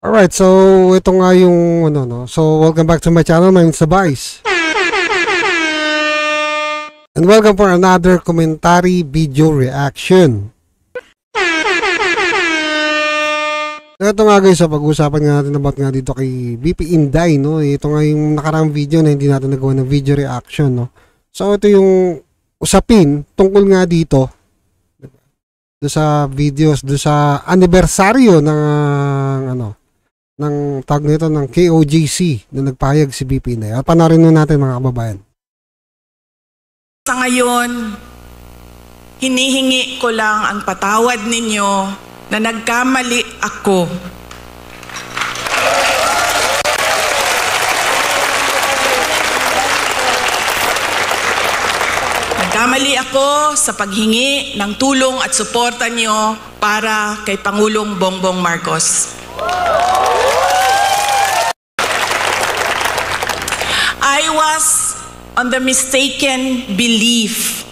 Alright, so ito nga yung ano no. So welcome back to my channel, my name is Sabais. And welcome for another commentary video reaction. Ito nga guys, so pag-usapan nga natin about nga dito kay BP Inday, no. Ito nga yung nakaraang video na hindi natin nagawa ng video reaction, no. So ito yung usapin tungkol nga dito do sa videos, do sa anibersaryo ng ano ng tag nito ng KOJC na nagpahayag si BP Inday. At panoorin nun natin mga kababayan. Sa ngayon, hinihingi ko lang ang patawad ninyo na nagkamali ako. Nagkamali ako sa paghingi ng tulong at suporta niyo para kay Pangulong Bongbong Marcos. I was on the mistaken belief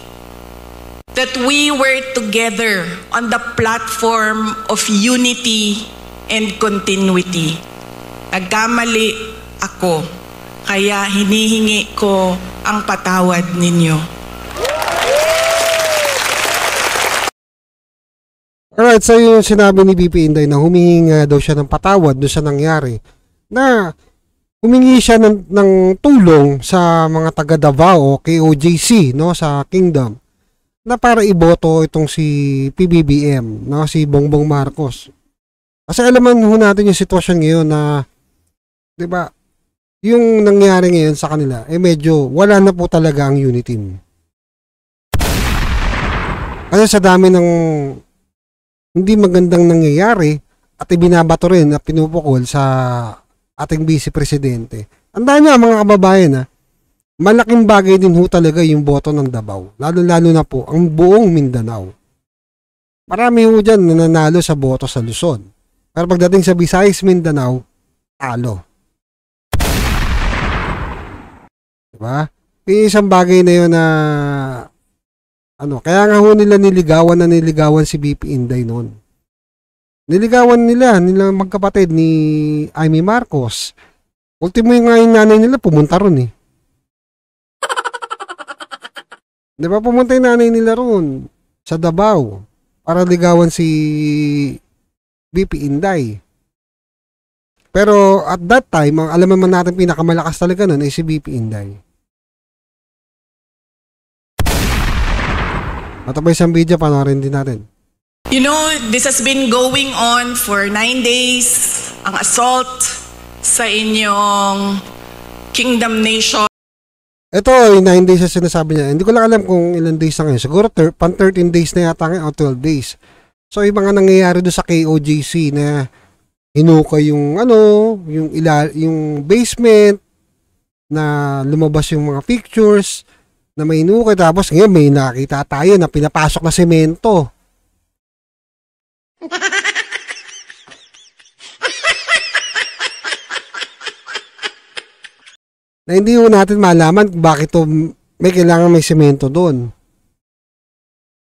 that we were together on the platform of unity and continuity. Nagkamali ako, kaya hinihingi ko ang patawad ninyo. Alright, so yung sinabi ni BP Inday na humingi daw siya ng patawad doon sa nangyari, na humingi siya ng tulong sa mga taga Davao o KOJC, no, sa Kingdom, na para iboto itong si PBBM, no, si Bongbong Marcos. Kasi alaman ho natin yung sitwasyon ngayon na, 'di ba, yung nangyari ngayon sa kanila medyo wala na po talaga ang unity. Kasi sa dami ng hindi magandang nangyayari at ibinabato rin at pinupukol sa ating Vice Presidente. Tandaan niyo mga kababayan, malaking bagay din ho talaga yung boto ng Davao. Lalo-lalo na po ang buong Mindanao. Marami ho dyan nananalo sa boto sa Luzon. Pero pagdating sa Visayas, Mindanao, talo. Diba? Yung isang bagay na yun na kaya nga ho nila niligawan si BP Inday noon. Niligawan nila magkapatid ni Amy Marcos. Ultimo yung nga yung nanay nila pumunta ron eh. Diba, pumunta yung nanay nila ron sa Davao para ligawan si BP Inday. Pero at that time, ang alam naman natin pinakamalakas talaga nun ay si BP Inday. At pa isang video, panoorin din natin. You know, this has been going on for 9 days, ang assault sa inyong Kingdom Nation. Ito ay 9 days na sinasabi niya. Hindi ko lang alam kung ilang days na ngayon. Siguro pan 13 days na yata ngayon o 12 days. So iba nga nangyayari doon sa KOJC na hinukay yung yung basement, na lumabas yung mga pictures na may hinukay, tapos ngayon may nakita tayo na pinapasok na semento. Na hindi mo natin malaman kung bakit may kailangan may semento doon.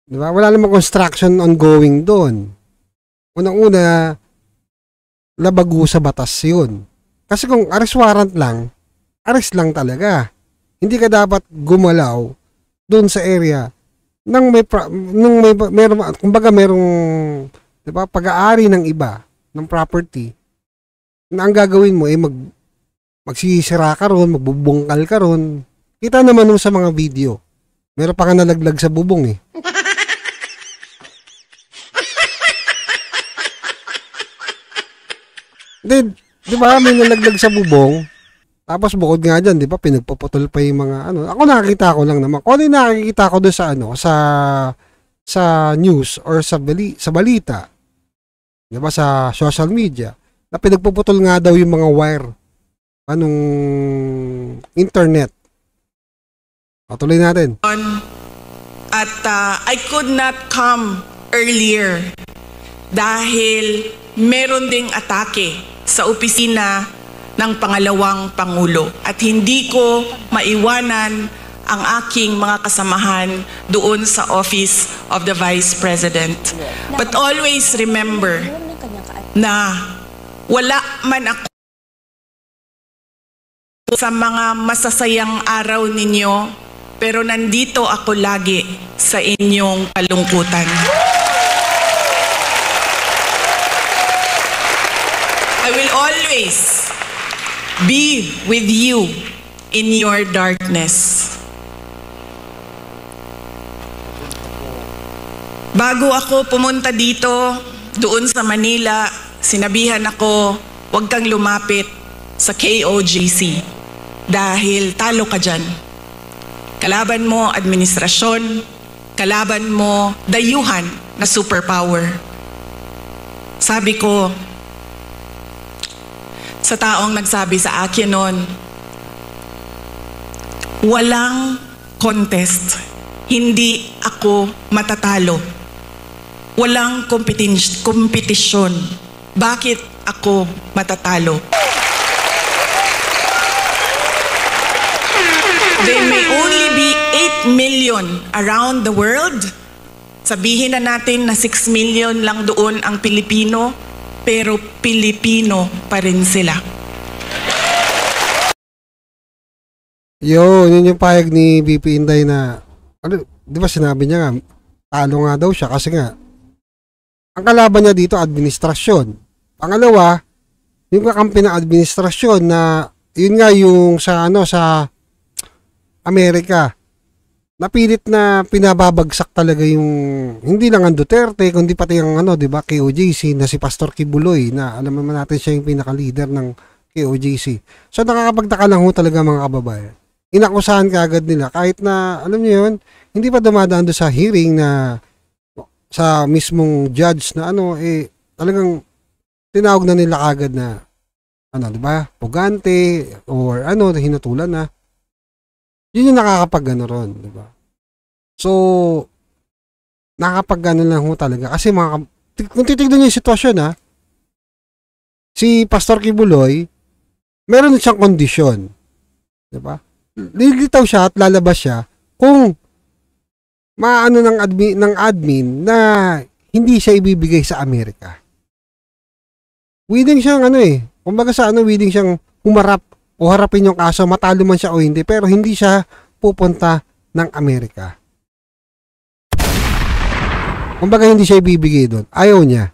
Diba? Wala namang construction ongoing doon. Unang-una, labago sa batas yun. Kasi kung arrest warrant lang, arrest lang talaga. Hindi ka dapat gumalaw doon sa area nang merong diba, pag-aari ng iba ng property, na ang gagawin mo ay magsisira ka ron, magbubungkal ka ron. Kita naman nung sa mga video, meron pa nga nalaglag sa bubong eh. Di ba, may nalaglag sa bubong, tapos bukod nga dyan, di ba, pinagpuputol pa yung mga ako nakikita ko lang naman. Kung ano yung nakikita ko doon sa news or sa balita, di ba, sa social media, na pinagpuputol nga daw yung mga wire internet. Patuloy natin. At I could not come earlier dahil meron ding atake sa opisina ng pangalawang Pangulo. At hindi ko maiwanan ang aking mga kasamahan doon sa Office of the Vice President. But always remember na Wala man ako sa mga masasayang araw ninyo, pero nandito ako lagi sa inyong kalungkutan. I will always be with you in your darkness. Bago ako pumunta dito, doon sa Manila, sinabihan ako, huwag kang lumapit sa KOJC dahil talo ka dyan. Kalaban mo administrasyon, kalaban mo dayuhan na superpower. Sabi ko, sa taong nagsabi sa akin noon, walang contest, hindi ako matatalo. Walang kompetisyon. Bakit ako matatalo? There may only be 8 million around the world. Sabihin na natin na 6 million lang doon ang Pilipino, pero Pilipino pa rin sila. Yun yung payag ni BP Inday na, di ba sinabi niya nga, talo nga daw siya kasi nga, ang kalaban niya dito, administrasyon. Pangalawa, yung kakampi ng administrasyon na, yun nga yung sa Amerika, napilit na pinababagsak talaga yung, hindi lang ang Duterte, kundi pati ang di ba, KOJC na si Pastor Kibuloy, na alam naman natin siya yung pinaka-leader ng KOJC. So nakakapagtaka lang ho talaga mga kababayan. Inakusahan ka agad nila, kahit na, alam niyo yun, hindi pa dumadaan doon sa hearing na, sa mismong judge na talagang tinawag na nila agad na, di ba, pugante, or hinutulan na. Yun yung nakakapag ron, di ba? So, nakakapag lang ho talaga. Kasi kung titignan niyo yung sitwasyon si Pastor Kibuloy, meron siyang kondisyon. Di ba? Lilitaw siya at lalabas siya kung maano ng admin na hindi siya ibibigay sa Amerika. Willing siyang kumbaga sa willing siyang humarap o harapin yung kaso, matalo man siya o hindi, pero hindi siya pupunta ng Amerika. Kumbaga hindi siya ibibigay doon. Ayaw niya.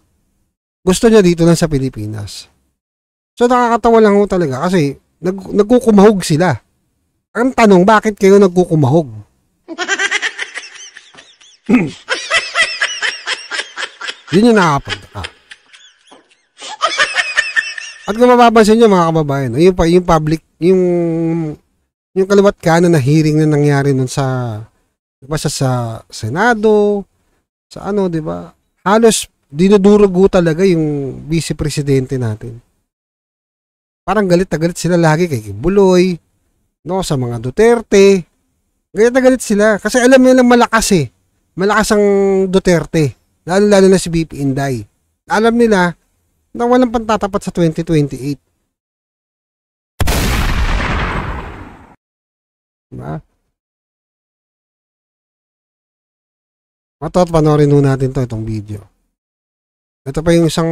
Gusto niya dito lang sa Pilipinas. So nakakatawa lang ho talaga kasi nagkukumahog sila. Ang tanong, bakit kayo nagkukumahog? Yun yung nakakapagtaka. At kung mapapansin nyo mga kababayan, yung public, yung kaliwat kanan na hearing na nangyari nun sa Senado, sa di ba? Halos dinudurugo talaga yung vice presidente natin. Parang galit na galit sila lagi kay Kibuloy, sa mga Duterte. Galit na galit sila kasi alam nila malakas malakas ang Duterte, lalo na si BP Inday. Alam nila na walang pantatapat sa 2028. Diba? Matot, panoorin nun natin itong video. Ito pa yung isang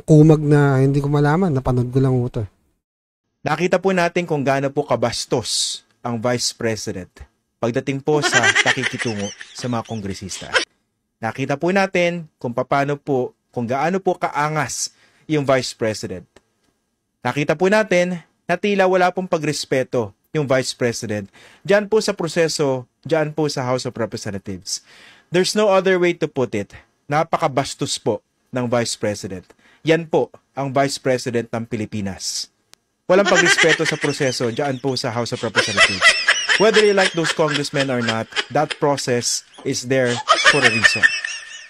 kumag na hindi ko malaman, napanood ko lang ito. Nakita po natin kung gaano po kabastos ang Vice President pagdating po sa pakikitungo sa mga kongresista. Nakita po natin kung gaano po kaangas yung Vice President. Nakita po natin na tila wala pong pagrespeto yung Vice President diyan po sa proseso, diyan po sa House of Representatives. There's no other way to put it. Napakabastos po ng Vice President. Yan po ang Vice President ng Pilipinas. Walang pagrespeto sa proseso diyan po sa House of Representatives. Whether you like those congressmen or not, that process is there for a reason.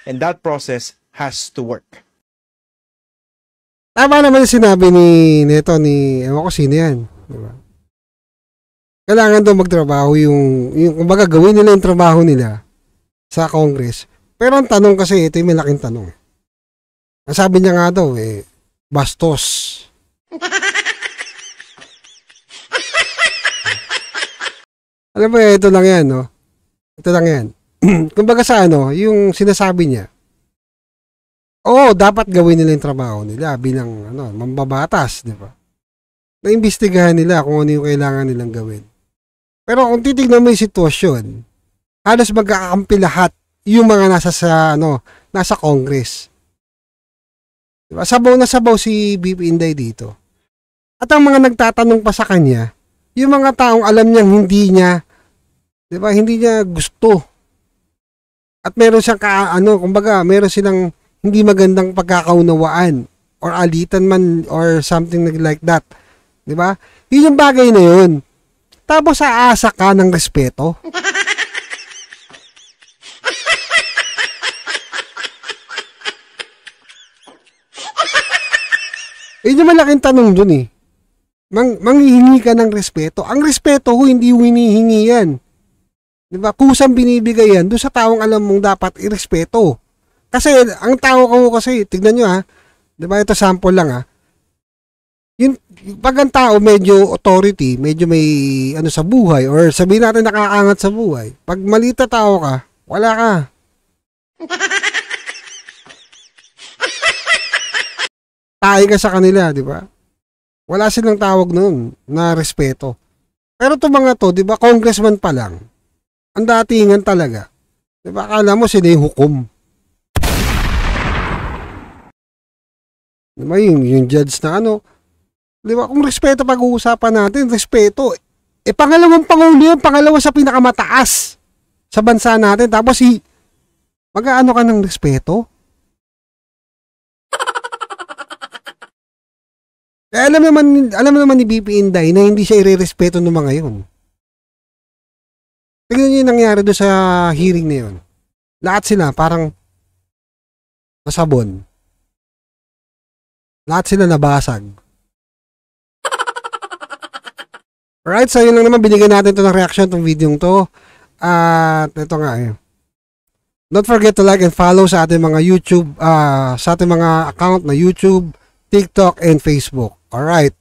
And that process has to work. Tama naman yung sinabi ewan ko sino yan. Diba? Kailangan daw magtrabaho yung kumbaga gawin nila yung trabaho nila sa Congress. Pero ang tanong kasi, ito yung malaking tanong. Ang sabi niya nga daw, bastos. Alam mo, ito lang yan, no? Ito lang yan. Kumbaga sa yung sinasabi niya, Oo, dapat gawin nila yung trabaho nila bilang mambabatas, di ba? Naimbestigahan nila kung ano yung kailangan nilang gawin. Pero kung titignan mo yung sitwasyon, halos magkakampi lahat yung mga nasa Congress. Diba? Sabaw na sabaw si BP Inday dito. At ang mga nagtatanong pa sa kanya, yung mga taong alam niyang hindi niya gusto. At meron siyang kumbaga, meron silang hindi magandang pagkakaunawaan or alitan man or something like that. 'Di ba? Yun yung bagay na yun. Tapos aasa ka ng respeto. Yun yung malaking tanong dun eh. Manghihingi ka ng respeto. Ang respeto hindi hinihingi yan. Diba? Kusang binibigay yan doon sa taong alam mong dapat irespeto. Kasi ang tao ko kasi, tignan nyo diba? Ito sample lang pag ang tao medyo authority, medyo may sa buhay, or sabihin natin nakakangat sa buhay, pag malita tao ka, wala ka. Tayo ka sa kanila, di ba? Wala silang tawag noon na respeto. Pero itong mga to, di ba, congressman pa lang. Ang datingan talaga. Di ba, akala mo sila yung hukom. Di ba, yung judge na di ba, kung respeto pag-uusapan natin, respeto. Pangalawang pangulo yun, pangalawa sa pinakamataas sa bansa natin. Tapos mag-aano ka ng respeto? Alam naman ni BP Inday na hindi siya irerespeto ng mga yun. Tingnan niyo yung nangyari doon sa hearing na yun. Lahat sila parang nasabon. Lahat sila nabasag. Alright, so yun lang naman. Binigyan natin ito ng reaction tong video to. At ito nga Don't forget to like and follow sa ating mga YouTube, sa ating mga account na YouTube, TikTok, and Facebook. Alright.